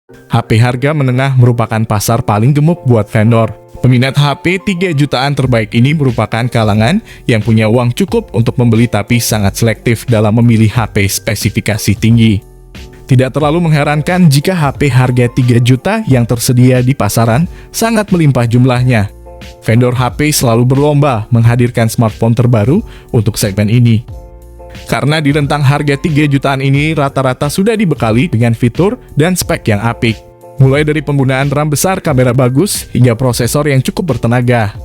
HP harga menengah merupakan pasar paling gemuk buat vendor. Peminat HP 3 jutaan terbaik ini merupakan kalangan yang punya uang cukup untuk membeli tapi sangat selektif dalam memilih HP spesifikasi tinggi. Tidak terlalu mengherankan jika HP harga 3 juta yang tersedia di pasaran sangat melimpah jumlahnya. Vendor HP selalu berlomba menghadirkan smartphone terbaru untuk segmen ini. Karena di rentang harga 3 jutaan ini rata-rata sudah dibekali dengan fitur dan spek yang apik. Mulai dari penggunaan RAM besar, kamera bagus, hingga prosesor yang cukup bertenaga.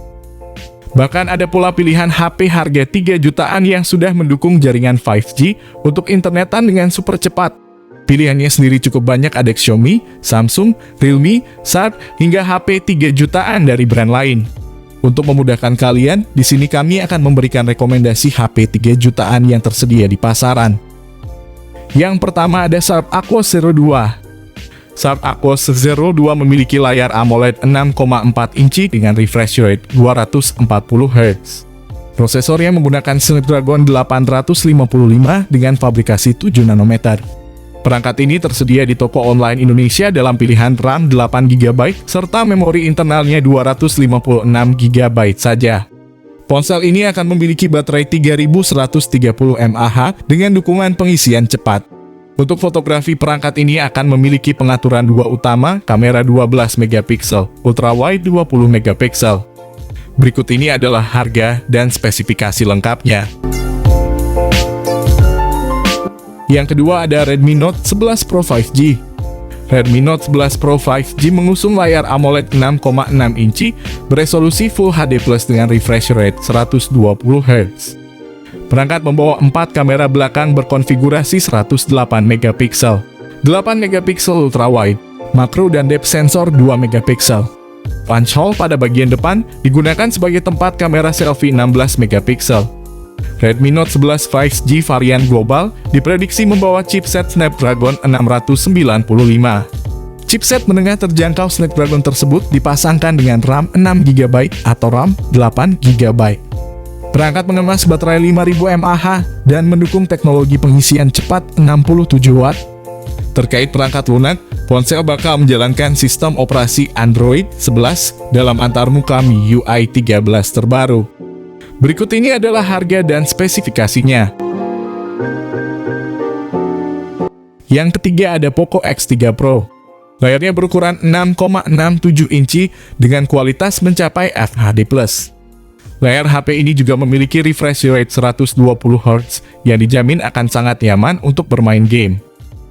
Bahkan ada pula pilihan HP harga 3 jutaan yang sudah mendukung jaringan 5G untuk internetan dengan super cepat. Pilihannya sendiri cukup banyak, ada Xiaomi, Samsung, Realme, Sharp, hingga HP 3 jutaan dari brand lain. Untuk memudahkan kalian, di sini kami akan memberikan rekomendasi HP 3 jutaan yang tersedia di pasaran. Yang pertama ada Sharp Aquos Zero 2. Sharp Aquos Zero 2 memiliki layar AMOLED 6,4 inci dengan refresh rate 240 Hz. Prosesornya menggunakan Snapdragon 855 dengan fabrikasi 7 nanometer. Perangkat ini tersedia di toko online Indonesia dalam pilihan RAM 8GB serta memori internalnya 256 GB saja. Ponsel ini akan memiliki baterai 3130 mAh dengan dukungan pengisian cepat. Untuk fotografi, perangkat ini akan memiliki pengaturan dua utama, kamera 12 megapiksel, ultrawide 20 megapiksel. Berikut ini adalah harga dan spesifikasi lengkapnya. Yang kedua ada Redmi Note 11 Pro 5G. Redmi Note 11 Pro 5G mengusung layar AMOLED 6,6 inci beresolusi Full HD Plus dengan refresh rate 120 Hz. Perangkat membawa 4 kamera belakang berkonfigurasi 108 megapiksel, 8 megapiksel ultrawide, makro dan depth sensor 2 megapiksel. Punch hole pada bagian depan digunakan sebagai tempat kamera selfie 16 megapiksel. Redmi Note 11 5G varian global diprediksi membawa chipset Snapdragon 695. Chipset menengah terjangkau Snapdragon tersebut dipasangkan dengan RAM 6GB atau RAM 8GB. Perangkat mengemas baterai 5000 mAh dan mendukung teknologi pengisian cepat 67 Watt. Terkait perangkat lunak, ponsel bakal menjalankan sistem operasi Android 11 dalam antarmuka MIUI 13 terbaru. Berikut ini adalah harga dan spesifikasinya. Yang ketiga ada Poco X3 Pro. Layarnya berukuran 6,67 inci dengan kualitas mencapai FHD+. Layar HP ini juga memiliki refresh rate 120 Hz yang dijamin akan sangat nyaman untuk bermain game.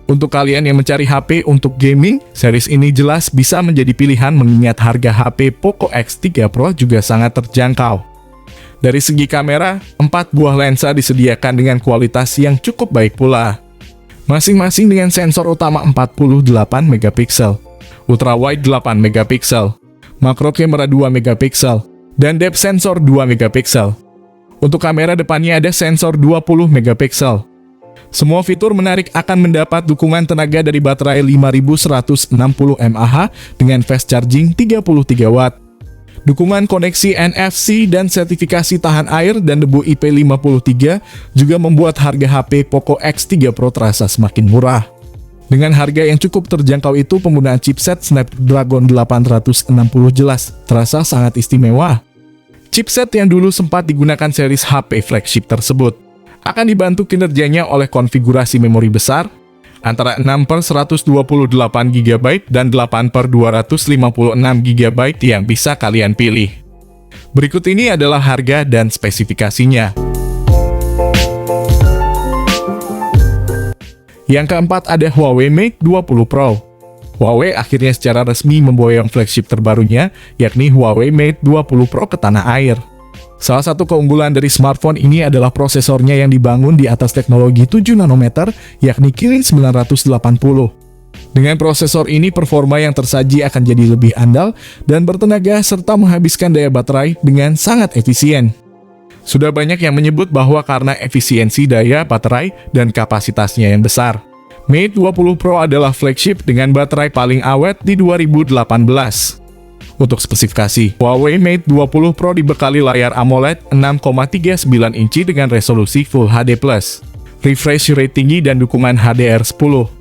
Untuk kalian yang mencari HP untuk gaming, series ini jelas bisa menjadi pilihan mengingat harga HP Poco X3 Pro juga sangat terjangkau. Dari segi kamera, 4 buah lensa disediakan dengan kualitas yang cukup baik pula. Masing-masing dengan sensor utama 48 megapiksel, ultrawide 8 megapiksel, makro kamera 2 megapiksel, dan depth sensor 2 megapiksel. Untuk kamera depannya ada sensor 20 megapiksel. Semua fitur menarik akan mendapat dukungan tenaga dari baterai 5160 mAh dengan fast charging 33 Watt. Dukungan koneksi NFC dan sertifikasi tahan air dan debu IP53 juga membuat harga HP Poco X3 Pro terasa semakin murah. Dengan harga yang cukup terjangkau itu, penggunaan chipset Snapdragon 860 jelas terasa sangat istimewa. Chipset yang dulu sempat digunakan series HP flagship tersebut akan dibantu kinerjanya oleh konfigurasi memori besar antara 6/128GB dan 8/256GB yang bisa kalian pilih. Berikut ini adalah harga dan spesifikasinya. Yang keempat ada Huawei Mate 20 Pro. Huawei akhirnya secara resmi memboyong flagship terbarunya, yakni Huawei Mate 20 Pro ke tanah air. Salah satu keunggulan dari smartphone ini adalah prosesornya yang dibangun di atas teknologi 7 nanometer, yakni Kirin 980. Dengan prosesor ini, performa yang tersaji akan jadi lebih andal dan bertenaga serta menghabiskan daya baterai dengan sangat efisien. Sudah banyak yang menyebut bahwa karena efisiensi daya baterai dan kapasitasnya yang besar, Mate 20 Pro adalah flagship dengan baterai paling awet di 2018. Untuk spesifikasi, Huawei Mate 20 Pro dibekali layar AMOLED 6,39 inci dengan resolusi Full HD+, refresh rate tinggi dan dukungan HDR10.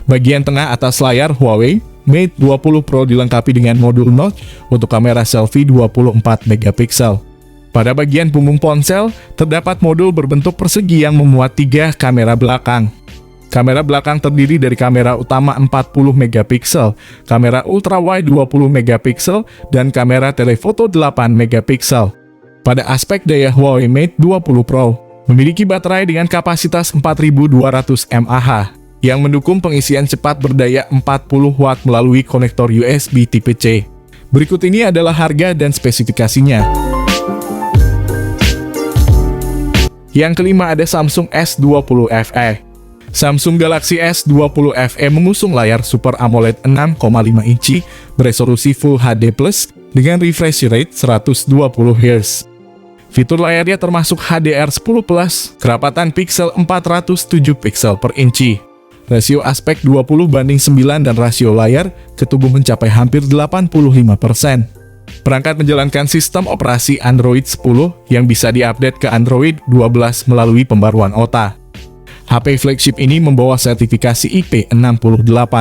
Bagian tengah atas layar Huawei Mate 20 Pro dilengkapi dengan modul notch untuk kamera selfie 24 megapiksel. Pada bagian punggung ponsel, terdapat modul berbentuk persegi yang memuat 3 kamera belakang. Kamera belakang terdiri dari kamera utama 40 megapiksel, kamera ultrawide 20 megapiksel, dan kamera telefoto 8 megapiksel. Pada aspek daya, Huawei Mate 20 Pro memiliki baterai dengan kapasitas 4200 mAh yang mendukung pengisian cepat berdaya 40 watt melalui konektor USB tipe C. Berikut ini adalah harga dan spesifikasinya. Yang kelima ada Samsung S20 FE. Samsung Galaxy S20 FE mengusung layar Super AMOLED 6,5 inci beresolusi Full HD+ dengan refresh rate 120 Hz. Fitur layarnya termasuk HDR10+, kerapatan piksel 407 piksel per inci. Rasio aspek 20:9 dan rasio layar ke tubuh mencapai hampir 85%. Perangkat menjalankan sistem operasi Android 10 yang bisa diupdate ke Android 12 melalui pembaruan OTA. HP flagship ini membawa sertifikasi IP68.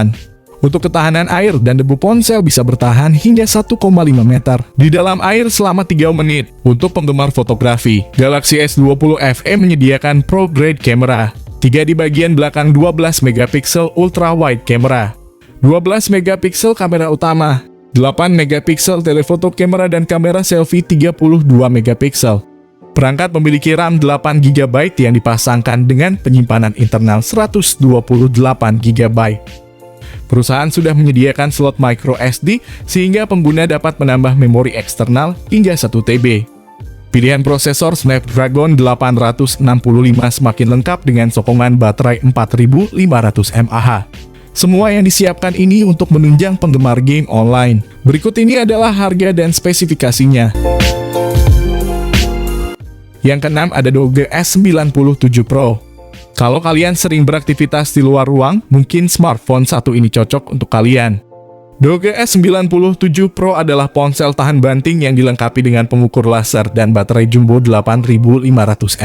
Untuk ketahanan air dan debu, ponsel bisa bertahan hingga 1,5 meter di dalam air selama 3 menit. Untuk penggemar fotografi, Galaxy S20 FE menyediakan Pro Grade Camera. 3 di bagian belakang 12 megapiksel ultra wide camera, 12 megapiksel kamera utama, 8 megapiksel telefoto kamera dan kamera selfie 32 megapiksel. Perangkat memiliki RAM 8 GB yang dipasangkan dengan penyimpanan internal 128 GB. Perusahaan sudah menyediakan slot micro SD sehingga pengguna dapat menambah memori eksternal hingga 1 TB. Pilihan prosesor Snapdragon 865 semakin lengkap dengan sokongan baterai 4500 mAh. Semua yang disiapkan ini untuk menunjang penggemar game online. Berikut ini adalah harga dan spesifikasinya. Yang keenam ada Doge S97 Pro. Kalau kalian sering beraktivitas di luar ruang, mungkin smartphone satu ini cocok untuk kalian. Doge S97 Pro adalah ponsel tahan banting yang dilengkapi dengan pengukur laser dan baterai jumbo 8500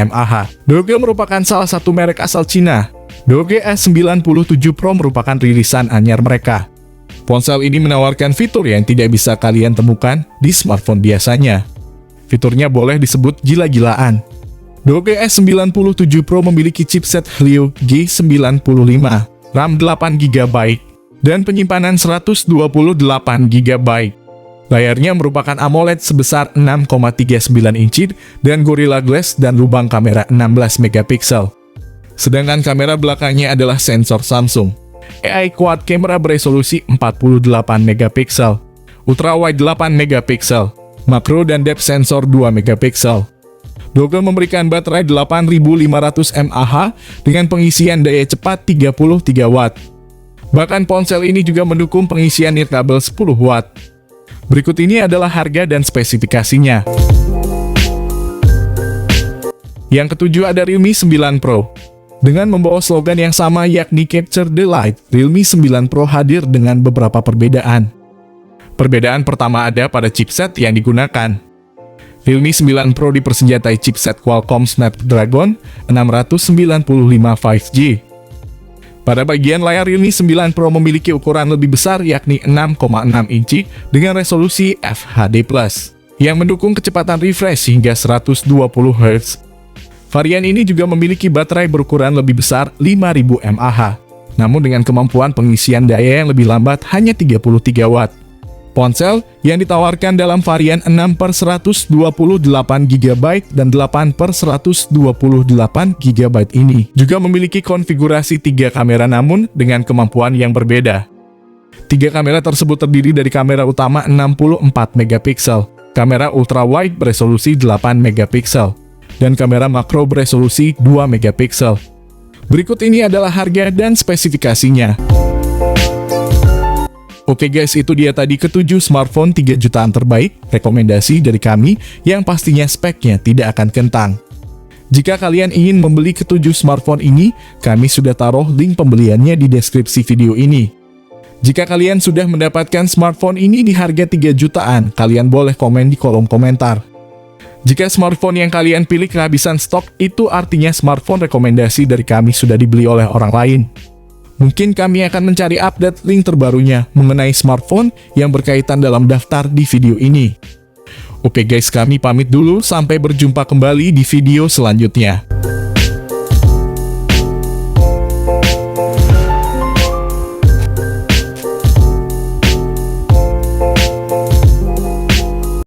mAh. Doge merupakan salah satu merek asal Cina. Doge S97 Pro merupakan rilisan anyar mereka. Ponsel ini menawarkan fitur yang tidak bisa kalian temukan di smartphone biasanya. Fiturnya boleh disebut gila-gilaan. Doge S97 Pro memiliki chipset Helio G95, RAM 8GB, dan penyimpanan 128 GB. Layarnya merupakan AMOLED sebesar 6,39 inci dan Gorilla Glass dan lubang kamera 16 megapiksel. Sedangkan kamera belakangnya adalah sensor Samsung AI Quad Camera beresolusi 48 megapiksel, ultrawide 8 megapiksel, makro dan depth sensor 2 megapiksel. Doge memberikan baterai 8500 mAh dengan pengisian daya cepat 33 watt. Bahkan ponsel ini juga mendukung pengisian nirkabel 10 watt. Berikut ini adalah harga dan spesifikasinya. Yang ketujuh ada Realme 9 Pro. Dengan membawa slogan yang sama yakni Capture the Light, Realme 9 Pro hadir dengan beberapa perbedaan. Perbedaan pertama ada pada chipset yang digunakan. Realme 9 Pro dipersenjatai chipset Qualcomm Snapdragon 695 5G. Pada bagian layar, Realme 9 Pro memiliki ukuran lebih besar yakni 6,6 inci dengan resolusi FHD+, yang mendukung kecepatan refresh hingga 120 Hz. Varian ini juga memiliki baterai berukuran lebih besar 5000 mAh, namun dengan kemampuan pengisian daya yang lebih lambat hanya 33 watt. Ponsel yang ditawarkan dalam varian 6/128GB dan 8/128GB ini juga memiliki konfigurasi 3 kamera namun dengan kemampuan yang berbeda. 3 kamera tersebut terdiri dari kamera utama 64 megapiksel, kamera ultrawide beresolusi 8 megapiksel, dan kamera makro beresolusi 2 megapiksel. Berikut ini adalah harga dan spesifikasinya. Oke guys, itu dia tadi ketujuh smartphone 3 jutaan terbaik, rekomendasi dari kami yang pastinya speknya tidak akan kentang. Jika kalian ingin membeli ketujuh smartphone ini, kami sudah taruh link pembeliannya di deskripsi video ini. Jika kalian sudah mendapatkan smartphone ini di harga 3 jutaan, kalian boleh komen di kolom komentar. Jika smartphone yang kalian pilih kehabisan stok, itu artinya smartphone rekomendasi dari kami sudah dibeli oleh orang lain. Mungkin kami akan mencari update link terbarunya mengenai smartphone yang berkaitan dalam daftar di video ini. Oke guys, kami pamit dulu, sampai berjumpa kembali di video selanjutnya.